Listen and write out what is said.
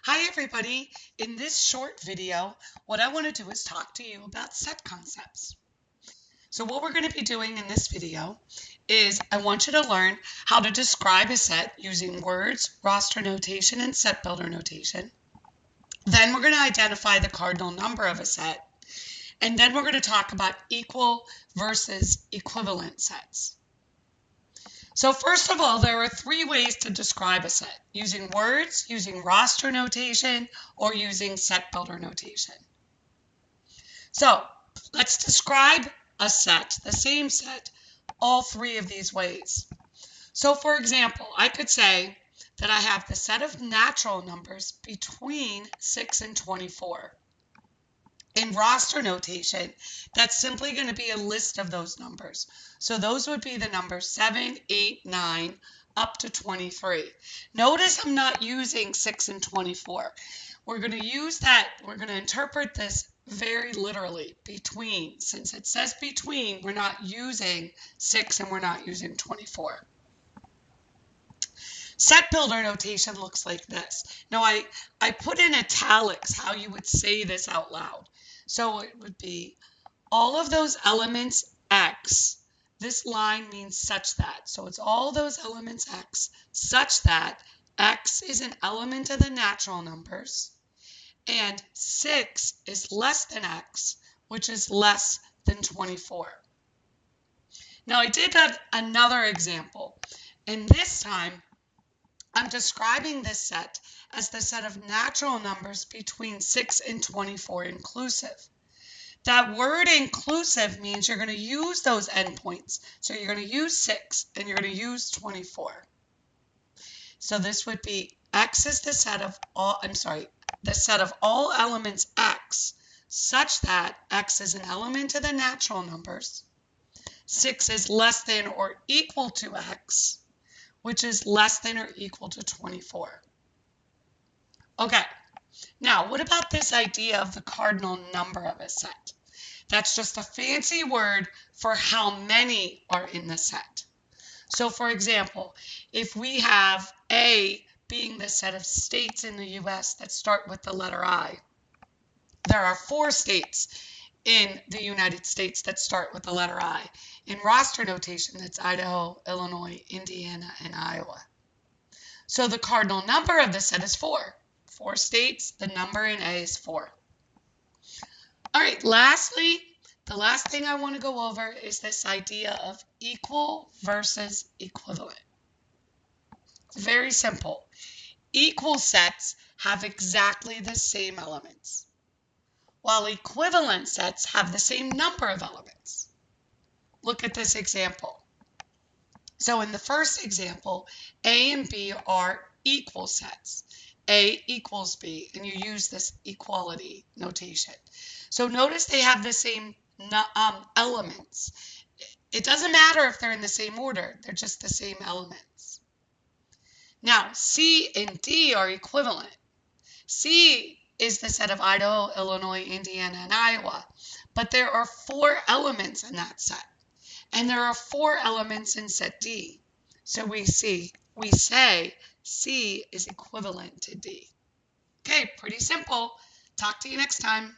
Hi everybody. In this short video, what I want to do is talk to you about set concepts. So what we're going to be doing in this video is I want you to learn how to describe a set using words, roster notation, and set builder notation. Then we're going to identify the cardinal number of a set. And then we're going to talk about equal versus equivalent sets. So first of all, there are three ways to describe a set: using words, using roster notation, or using set builder notation. So let's describe a set, the same set, all three of these ways. So for example, I could say that I have the set of natural numbers between 6 and 24. In roster notation, that's simply going to be a list of those numbers. So those would be the numbers 7, 8, 9, up to 23. Notice I'm not using 6 and 24. We're going to use that, we're going to interpret this very literally, between. Since it says between, we're not using 6 and we're not using 24. Set builder notation looks like this. Now I put in italics how you would say this out loud. So it would be all of those elements X. This line means such that. So it's all those elements X such that X is an element of the natural numbers and 6 is less than X, which is less than 24. Now I did have another example, and this time I'm describing this set as the set of natural numbers between 6 and 24 inclusive. That word inclusive means you're going to use those endpoints. So you're going to use 6 and you're going to use 24. So this would be X is the set of all elements X such that X is an element of the natural numbers. 6 is less than or equal to X, which is less than or equal to 24. Okay, now what about this idea of the cardinal number of a set? That's just a fancy word for how many are in the set. So for example, if we have A being the set of states in the US that start with the letter I, there are 4 states in the United States that start with the letter I. In roster notation, that's Idaho, Illinois, Indiana, and Iowa. So the cardinal number of the set is 4. 4 states, the number in A is 4. All right, lastly, the last thing I want to go over is this idea of equal versus equivalent. It's very simple. Equal sets have exactly the same elements, while equivalent sets have the same number of elements. Look at this example. So in the first example, A and B are equal sets. A equals B, and you use this equality notation. So notice they have the same elements. It doesn't matter if they're in the same order, they're just the same elements. Now, C and D are equivalent. C is the set of Idaho, Illinois, Indiana, and Iowa, but there are 4 elements in that set, and there are 4 elements in set D. So we say C is equivalent to D. Okay, pretty simple. Talk to you next time.